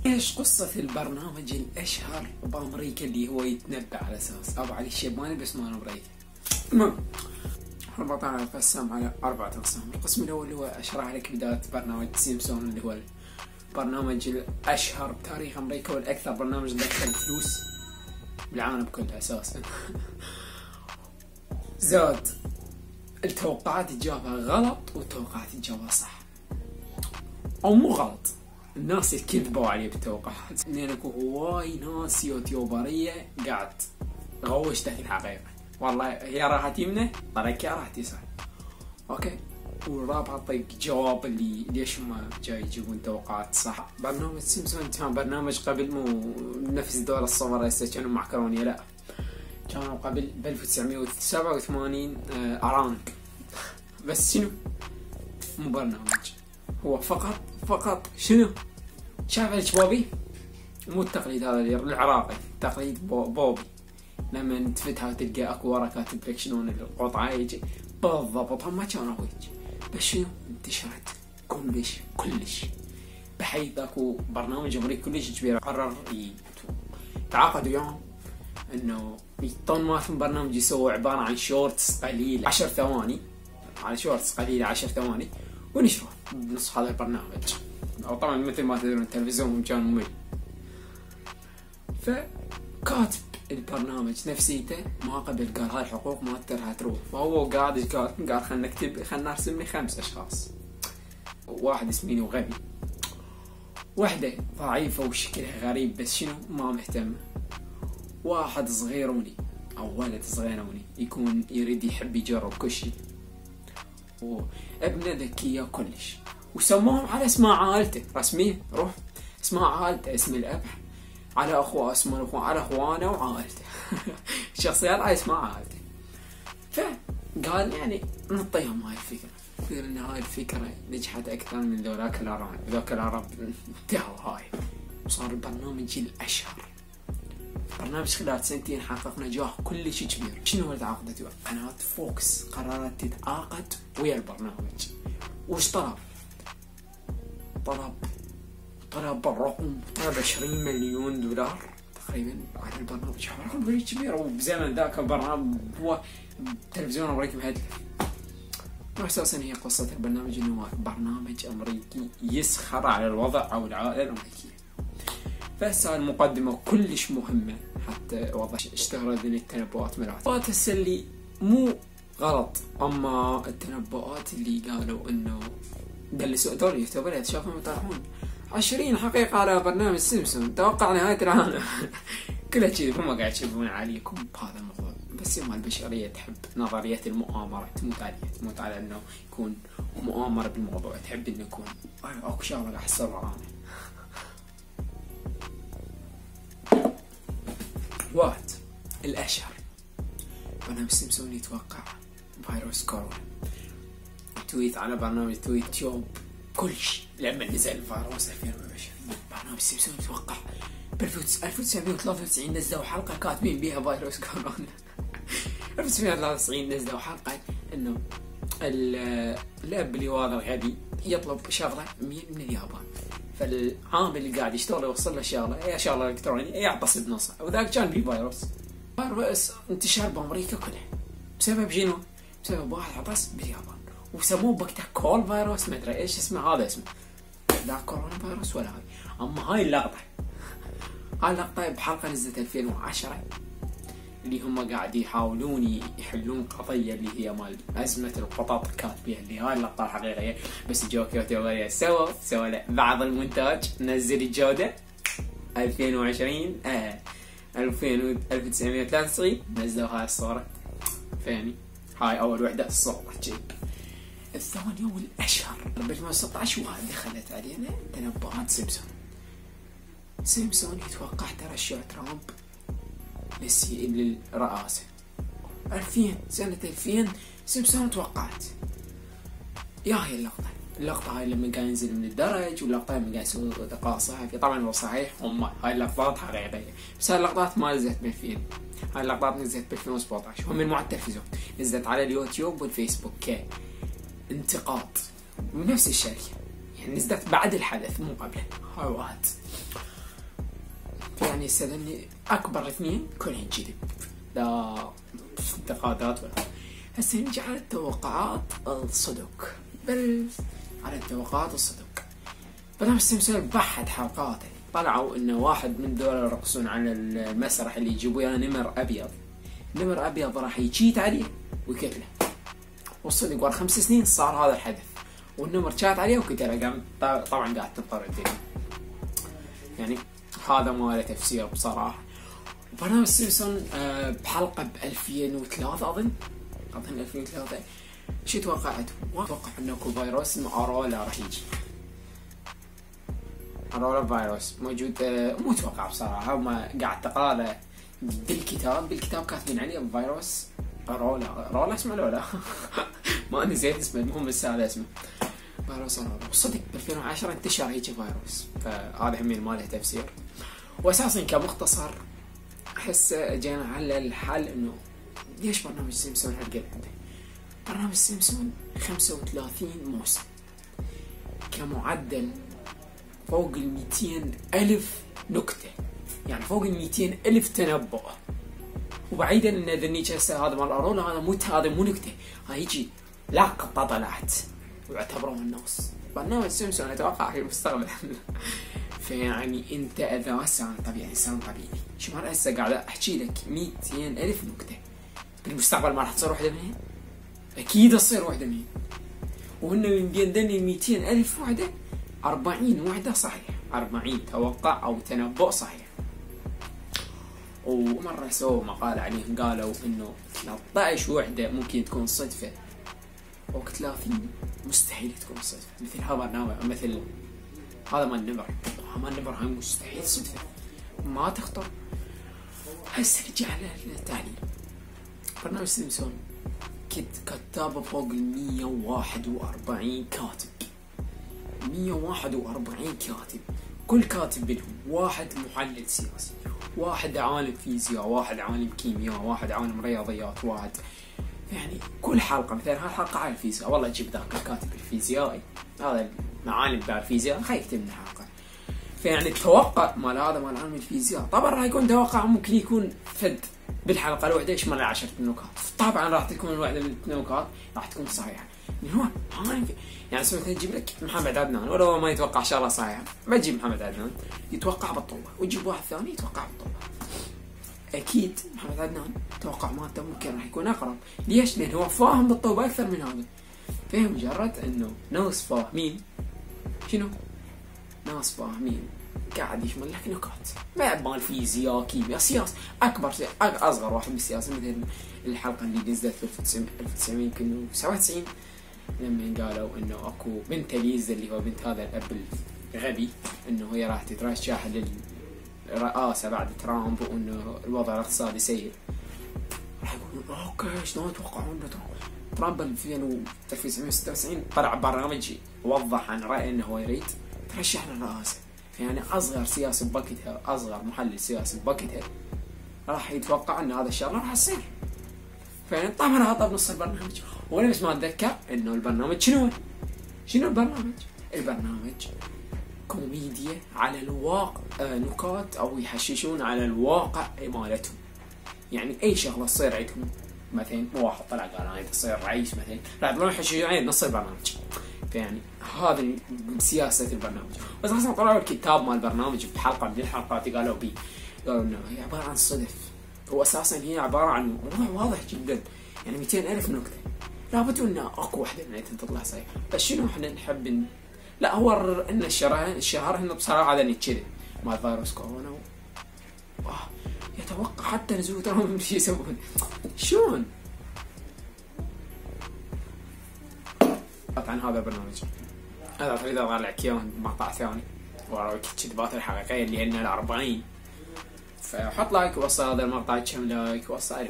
ايش قصة البرنامج الاشهر بامريكا اللي هو يتنبأ على اساس ابو علي الشيباني بس ما امريكا؟ المهم ربطنا القسم على 4 أقسام. القسم الأول هو أشرح لك بداية برنامج سيمبسون اللي هو البرنامج الأشهر بتاريخ أمريكا والأكثر برنامج دخل فلوس بالعالم كله أساسا. زاد التوقعات جابها غلط والتوقعات جابها صح، أو مو غلط، الناس يكذبوا عليه بالتوقعات لأن اكو هواي ناس يوتيوبرية قاعد غوشتك الحقيقة. والله هي راحت يمنه طريقها راحت يسار. اوكي، والرابعة طيب جواب اللي ليش ما جاي يجيبون توقعات صح. برنامج سيمبسون كان برنامج قبل، مو نفس دول الصور هسه كانوا معكرونية، لا كانوا قبل ب 1987 ارانك. بس شنو؟ مو برنامج، هو فقط شنو؟ شايف الشبابي؟ مو التقليد هذا العراقي، تقليد بوبي لما تفتها تلقى اكو ورا كاتب لك شلون القطعة يجي بالضبط. هم ما كانوا هيك، بس شنو؟ انتشرت كلش بحيث اكو برنامج امريكي كلش كبير قرر يتعاقد وياهم انه يطون مالتهم برنامج يسوي عبارة عن شورتس قليلة 10 ثواني، على شورتس قليلة 10 ثواني، ونشره بنص هذا البرنامج. او طبعا مثل ما تدرون التلفزيون كان ممل، فكاتب البرنامج نفسيته ما قبل، قال هاي الحقوق ما راح تروح. فهو قال خلنا نكتب، خلنا نرسم لي 5 اشخاص، واحد سمين وغبي، وحده ضعيفه وشكلها غريب بس شنو ما مهتمه، واحد صغيروني او ولد صغيروني يكون يريد يحب يجرب كل شيء، وابنه ذكيه كلش، وسموهم على اسماء عائلته رسميا. روح اسماء عائلته، اسم الاب على اخوه، اسمه الاخوه على اخوانه وعائلته. الشخصيات على اسماء عائلته. فقال يعني نعطيهم هاي الفكره، قال ان هاي الفكره نجحت اكثر من ذولاك العرب، ذوك العرب انتهوا هاي، وصار البرنامج الاشهر. برنامج خلال 2 سنين حقق نجاح كلش كبير. شنو اللي تعاقدت وياه؟ قناة فوكس قررت تتعاقد ويا البرنامج. وش طلب بالرقم، طلب 20 مليون دولار تقريبا على البرنامج. رقم كبير، وبزمن ذاك البرنامج هو تلفزيون امريكي مهدف. واساسا هي قصة البرنامج انه برنامج امريكي يسخر على الوضع او العائلة الامريكية. فهسه المقدمة كلش مهمة حتى اوضح اشتهرت من التنبؤات مالت هسه اللي مو غلط، اما التنبؤات اللي قالوا انه دلسوا دول اليوتيوبر شافهم يطرحون 20 حقيقة على برنامج سيمبسون، توقع نهاية العالم. كلها كذي، هم قاعد يشوفون عليكم بهذا الموضوع. بس يوم البشرية تحب نظرية المؤامرة، تموت على انه يكون مؤامرة بالموضوع، تحب انه يكون اكو شغلة راح تصير ورانا. واحد الاشهر برنامج سيمبسون يتوقع فيروس كورونا. تويت على برنامج تويت يوم كل شيء لما نزل الفيروس 2020 برنامج سيمبسون يتوقع ب 1993 نزلوا حلقة كاتبين بيها فيروس كورونا. 1993 نزلوا حلقة انه الاب اللي هو هذا الغبي يطلب شغلة من اليابان، فالعامل اللي قاعد يشتغل يوصل له شغلة، هي شغلة الكترونية، يعطس بنصها، وذاك كان بيه فيروس انتشر بامريكا كلها بسبب شنو؟ بسبب واحد عطس باليابان، وسموه بوقتها كول فيروس، ما ادري ايش اسمه، هذا اسمه لا كورونا فيروس ولا هاي. اما هاي اللقطة بحلقة نزلت 2010 اللي هم قاعد يحاولون يحلون قضية اللي هي مال أزمة القطط كاتبيها، اللي هاي اللقطة الحقيقية. بس جو يوتيوبرية سوى له بعض المونتاج، نزل الجودة 2020 1993 نزلوا هاي الصورة، فاهمي؟ هاي أول وحدة الصورة جيب. الثانية والأشهر ب 2016 وهذه دخلت علينا تنبؤات سيمبسون يتوقع ترشح ترامب للرئاسة 2000 سنة 2000. سيمبسون توقعت يا هي اللقطة هاي لما قاعد ينزل من الدرج، واللقطة لما قاعد يسوي لقاء صحفي. طبعا هو صحيح، هم هاي اللقطات حقيقية، بس هاي اللقطات ما نزلت ب 2000، هاي اللقطات نزلت ب 2017 ومن مع التلفزيون، نزلت على اليوتيوب والفيسبوك انتقاد من نفس الشركة، يعني نزلت بعد الحدث مو قبله. هاي واحد. يعني استدني أكبر اثنين كلهن كذب، لا انتقادات ولا. هسه نجي على التوقعات الصدق، بل على التوقعات الصدق. برنامج سيمسون بحد حلقاته طلعوا انه واحد من دول يرقصون على المسرح اللي يجيبوا له نمر ابيض، نمر ابيض راح يشيت عليه ويقتله. والصدق ورا 5 سنين صار هذا الحدث، والنمر شات عليه وقتله. قام طبعا قاعد تنطر الدنيا. يعني هذا ما له تفسير بصراحه. برنامج سيمسون بحلقه ب 2003 اظن 2003 شو توقعت؟ اتوقع انه اكو فيروس اسمه ارولا راح يجي. ارولا فيروس موجود، مو اتوقع بصراحه، هم قاعد تقراله بالكتاب كاتبين عليه فيروس ارولا اسمه لولا ما نسيت اسمه، المهم لسه هذا اسمه فيروس ارولا. وصدق ب 2010 انتشر هيك فيروس، فهذا همين ما له تفسير. واساسا كمختصر احس جينا على الحل انه ليش برنامج سيمسون هالقد عنده. برنامج سيمسون 35 موسم كمعدل فوق 200,000 نكتة، يعني فوق 200,000 تنبؤ. وبعيدا ان ذنيك هسه هذا مال ارولا هذا مو نكتة، هاي يجي لقطة طلعت ويعتبروها الناس. برنامج سيمسون اتوقع في المستقبل فيعني انت اذا هسه طبيعي انسان طبيعي شو مال هسه قاعد احكي لك 200,000 نكتة، بالمستقبل ما راح تصير واحدة منهن؟ اكيد تصير واحدة منهن. وهن من بين ذني 200,000 وحدة 40 وحدة صحيح، 40 توقع او تنبؤ صحيح. ومرة سووا مقال عليهم قالوا انه 13 وحدة ممكن تكون صدفة، و 30 مستحيل تكون صدفة. مثل هذا برنامج، مثل هذا مال النمر، هاي مستحيل صدفة ما تخطر. هسه نجي على التعليل. برنامج سيمسون كتابه فوق 141 كاتب، 141 كاتب. كل كاتب منهم واحد محلل سياسي، واحد عالم فيزياء، واحد عالم كيمياء، واحد عالم رياضيات، واحد يعني كل حلقة مثلا هالحلقة على الفيزياء، والله جيب ذاك الكاتب الفيزيائي هذا معالم بتاع الفيزياء خليه يكتب لنا حلقة. فيعني التوقع مال هذا مال عالم الفيزياء طبعا راح يكون توقع ممكن يكون فد بالحلقة الواحدة ايش مال 10 نكات، طبعا راح تكون الواحدة من النكات راح تكون صحيحة. من هون يعني سويت تجيب لك محمد عدنان ولو ما يتوقع شغله صحيحة، ما تجيب محمد عدنان يتوقع بالطوبة، وتجيب واحد ثاني يتوقع بالطوبة. اكيد محمد عدنان توقع مالته ممكن راح يكون اقرب. ليش؟ لان هو فاهم بالطوبة اكثر من هذا. فهم مجرد انه ناس فاهمين شنو؟ ناس فاهمين قاعد يشمل لك نكات ما مال فيزياء كيمياء سياسة. اصغر واحد بالسياسة مثل الحلقة اللي نزلت في 1997 لما قالوا انه اكو بنت ليزا اللي هو بنت هذا الاب الغبي انه هي راح تترشح للرئاسة بعد ترامب، وانه الوضع الاقتصادي سيء. راح يقولون اوكي شلون توقعون ترامب 1996 طلع برنامج وضح عن رأي انه هو يريد ترشح للرئاسة. يعني اصغر سياسي بوقتها، اصغر محلل سياسي بوقتها راح يتوقع ان هذا الشغله راح يصير. فيعني طبعا هذا بنص البرنامج. وانا بس ما اتذكر انه البرنامج شنو البرنامج كوميديا على الواقع، نكات او يحششون على الواقع مالتهم. يعني اي شغله تصير عندهم، مثلا واحد طلع قال انا تصير رئيس مثلا راح يطلعون يحششون عليه نص البرنامج. فيعني هذا سياسة البرنامج. بس اصلا طلعوا الكتاب مال البرنامج بحلقة من الحلقات قالوا انه هي عبارة عن صدف، واساسا هي عبارة عن موضوع واضح جدا. يعني 200,000 نكتة لابد ان اكو واحدة منها تطلع صحيحة. بس شنو احنا نحب لا هو ان الشهر هنا بصراحة هذا كذا مال فيروس كورونا يتوقع حتى نزول ترى شو يسوون شلون عن هذا البرنامج. هذا تريد اطلع لك اياه مقطع ثاني واراويك الكذبات الحقيقيه اللي عندنا 40. فحط لايك ووصل هذا المقطع كم لايك وصل.